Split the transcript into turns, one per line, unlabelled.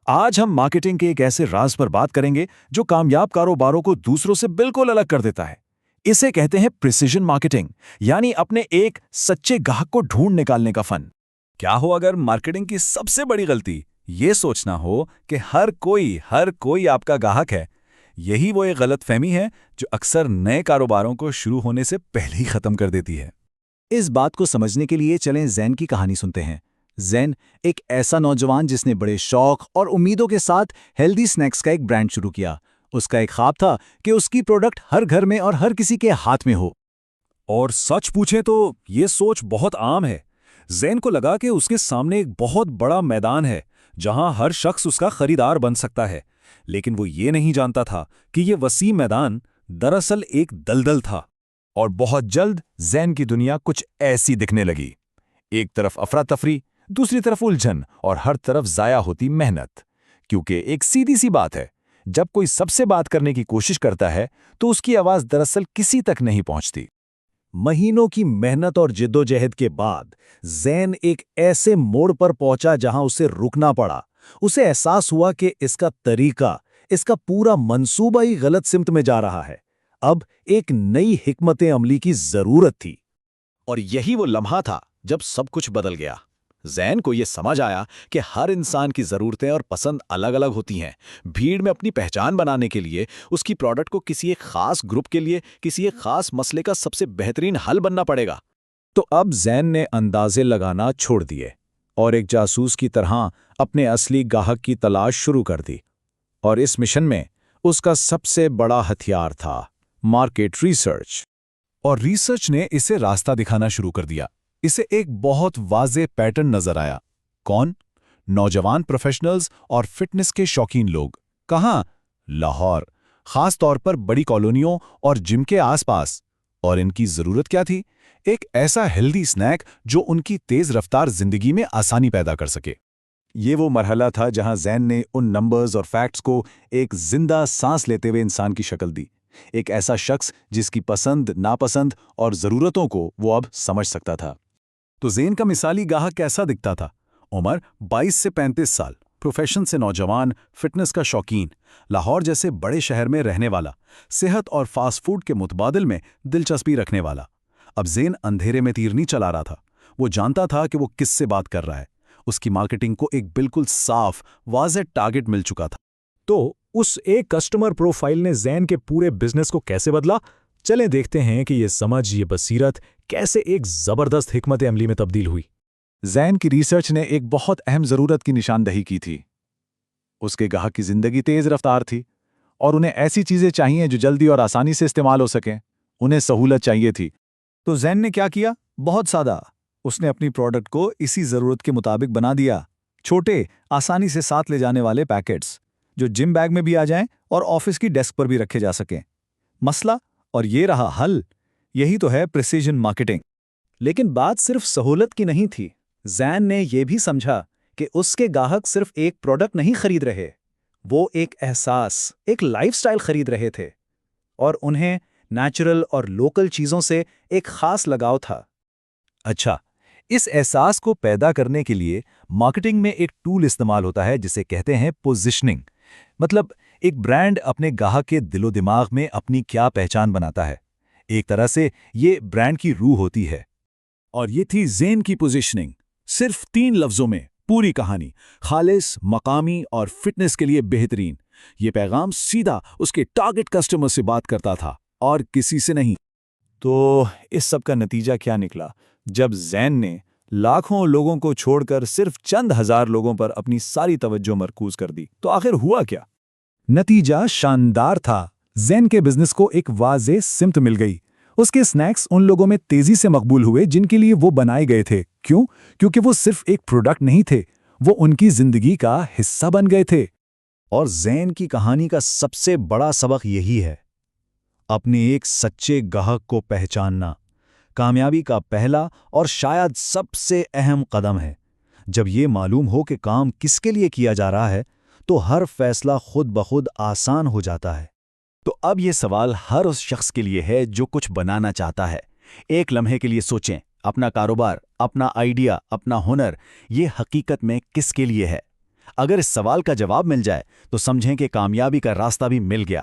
आज हम मार्केटिंग के एक ऐसे राज पर बात करेंगे जो कामयाब कारोबारों को दूसरों से बिल्कुल अलग कर देता है। इसे कहते हैं प्रिसिजन मार्केटिंग, यानी अपने एक सच्चे ग्राहक को ढूंढ निकालने का फन। क्या हो अगर मार्केटिंग की सबसे बड़ी गलती ये सोचना हो कि हर कोई आपका ग्राहक है? यही वो एक गलतफहमी है जो अक्सर नए कारोबारों को शुरू होने से पहले ही खत्म कर देती है। इस बात को समझने के लिए चलें ज़ैन की कहानी सुनते हैं। ज़ैन एक ऐसा नौजवान जिसने बड़े शौक और उम्मीदों के साथ हेल्दी स्नैक्स का एक ब्रांड शुरू किया। उसका एक ख्वाब था कि उसकी प्रोडक्ट हर घर में और हर किसी के हाथ में हो। और सच पूछें तो ये सोच बहुत आम है। ज़ैन को लगा कि उसके सामने एक बहुत बड़ा मैदान है जहां हर शख्स उसका खरीदार बन सकता है, लेकिन वो ये नहीं जानता था कि ये वसीम मैदान दरअसल एक दलदल था। और बहुत जल्द ज़ैन की दुनिया कुछ ऐसी दिखने लगी। एक तरफ अफरा तफरी, दूसरी तरफ उलझन और हर तरफ जाया होती मेहनत। क्योंकि एक सीधी सी बात है, जब कोई सबसे बात करने की कोशिश करता है तो उसकी आवाज दरअसल किसी तक नहीं पहुंचती। महीनों की मेहनत और जिद्दोजहद के बाद ज़ैन एक ऐसे मोड़ पर पहुंचा जहां उसे रुकना पड़ा। उसे एहसास हुआ कि इसका तरीका, इसका पूरा मंसूबा ही गलत सिमत में जा रहा है। अब एक नई हिकमत अमली की जरूरत थी। और यही वो लम्हा था जब सब कुछ बदल गया। ज़ैन को यह समझ आया कि हर इंसान की ज़रूरतें और पसंद अलग अलग होती हैं। भीड़ में अपनी पहचान बनाने के लिए उसकी प्रोडक्ट को किसी एक खास ग्रुप के लिए, किसी एक खास मसले का सबसे बेहतरीन हल बनना पड़ेगा। तो अब ज़ैन ने अंदाजे लगाना छोड़ दिए और एक जासूस की तरह अपने असली ग्राहक की तलाश शुरू कर दी। और इस मिशन में उसका सबसे बड़ा हथियार था मार्केट रिसर्च। और रिसर्च ने इसे रास्ता दिखाना शुरू कर दिया। इसे एक बहुत वाज़ेह पैटर्न नजर आया। कौन? नौजवान प्रोफेशनल्स और फिटनेस के शौकीन लोग। कहाँ? लाहौर, खास तौर पर बड़ी कॉलोनियों और जिम के आसपास। और इनकी जरूरत क्या थी? एक ऐसा हेल्दी स्नैक जो उनकी तेज रफ्तार जिंदगी में आसानी पैदा कर सके। ये वो मरहला था जहां ज़ैन ने उन नंबर्स और फैक्ट्स को एक जिंदा सांस लेते हुए इंसान की शक्ल दी। एक ऐसा शख्स जिसकी पसंद, नापसंद और ज़रूरतों को वो अब समझ सकता था। तो ज़ैन का मिसाली ग्राहक कैसा दिखता था? उम्र 22 से 35 साल, प्रोफेशन से नौजवान, फिटनेस का शौकीन, लाहौर जैसे बड़े शहर में रहने वाला, सेहत और फास्ट फूड के मुतबादिल में दिलचस्पी रखने वाला। अब ज़ैन अंधेरे में तीर नहीं चला रहा था। वो जानता था कि वो किससे बात कर रहा है। उसकी मार्केटिंग को एक बिल्कुल साफ, वाज़ेह टारगेट मिल चुका था। तो उस एक कस्टमर प्रोफाइल ने ज़ैन के पूरे बिजनेस को कैसे बदला? चलें देखते हैं कि ये समझ, ये बसीरत कैसे एक जबरदस्त हिकमत अमली में तब्दील हुई। ज़ैन की रिसर्च ने एक बहुत अहम ज़रूरत की निशानदही की थी। उसके ग्राहक की जिंदगी तेज रफ्तार थी और उन्हें ऐसी चीजें चाहिए जो जल्दी और आसानी से इस्तेमाल हो सकें। उन्हें सहूलत चाहिए थी। तो ज़ैन ने क्या किया? बहुत सादा। उसने अपनी प्रोडक्ट को इसी ज़रूरत के मुताबिक बना दिया। छोटे, आसानी से साथ ले जाने वाले पैकेट्स जो जिम बैग में भी आ जाएं और ऑफिस की डेस्क पर भी रखे जा सकें। मसला और ये रहा हल। यही तो है प्रिसिजन मार्केटिंग। लेकिन बात सिर्फ सहूलत की नहीं थी। ज़ैन ने यह भी समझा कि उसके ग्राहक सिर्फ एक प्रोडक्ट नहीं खरीद रहे, वो एक एहसास, एक लाइफस्टाइल खरीद रहे थे। और उन्हें नेचुरल और लोकल चीज़ों से एक खास लगाव था। अच्छा, इस एहसास को पैदा करने के लिए मार्केटिंग में एक टूल इस्तेमाल होता है जिसे कहते हैं पोजिशनिंग। मतलब एक ब्रांड अपने ग्राहक के दिलो दिमाग में अपनी क्या पहचान बनाता है। एक तरह से ये ब्रांड की रूह होती है। और ये थी ज़ैन की पोजीशनिंग। सिर्फ 3 लफ्जों में पूरी कहानी। खालिस, मकामी और फिटनेस के लिए बेहतरीन। ये पैगाम सीधा उसके टारगेट कस्टमर से बात करता था और किसी से नहीं। तो इस सब का नतीजा क्या निकला? जब ज़ैन ने लाखों लोगों को छोड़कर सिर्फ चंद हजार लोगों पर अपनी सारी तवज्जो मरकूज कर दी, तो आखिर हुआ क्या? नतीजा शानदार था। ज़ैन के बिजनेस को एक वाज़ेह सिमत मिल गई। उसके स्नैक्स उन लोगों में तेजी से मकबूल हुए जिनके लिए वो बनाए गए थे। क्यों? क्योंकि वो सिर्फ एक प्रोडक्ट नहीं थे, वो उनकी जिंदगी का हिस्सा बन गए थे। और ज़ैन की कहानी का सबसे बड़ा सबक यही है, अपने एक सच्चे ग्राहक को पहचानना कामयाबी का पहला और शायद सबसे अहम कदम है। जब ये मालूम हो कि काम किसके लिए किया जा रहा है, तो हर फैसला खुद ब खुद आसान हो जाता है। तो अब ये सवाल हर उस शख्स के लिए है जो कुछ बनाना चाहता है। एक लम्हे के लिए सोचें, अपना कारोबार, अपना आइडिया, अपना हुनर, ये हकीकत में किसके लिए है?
अगर इस सवाल का जवाब मिल जाए तो समझें कि कामयाबी का रास्ता भी मिल गया।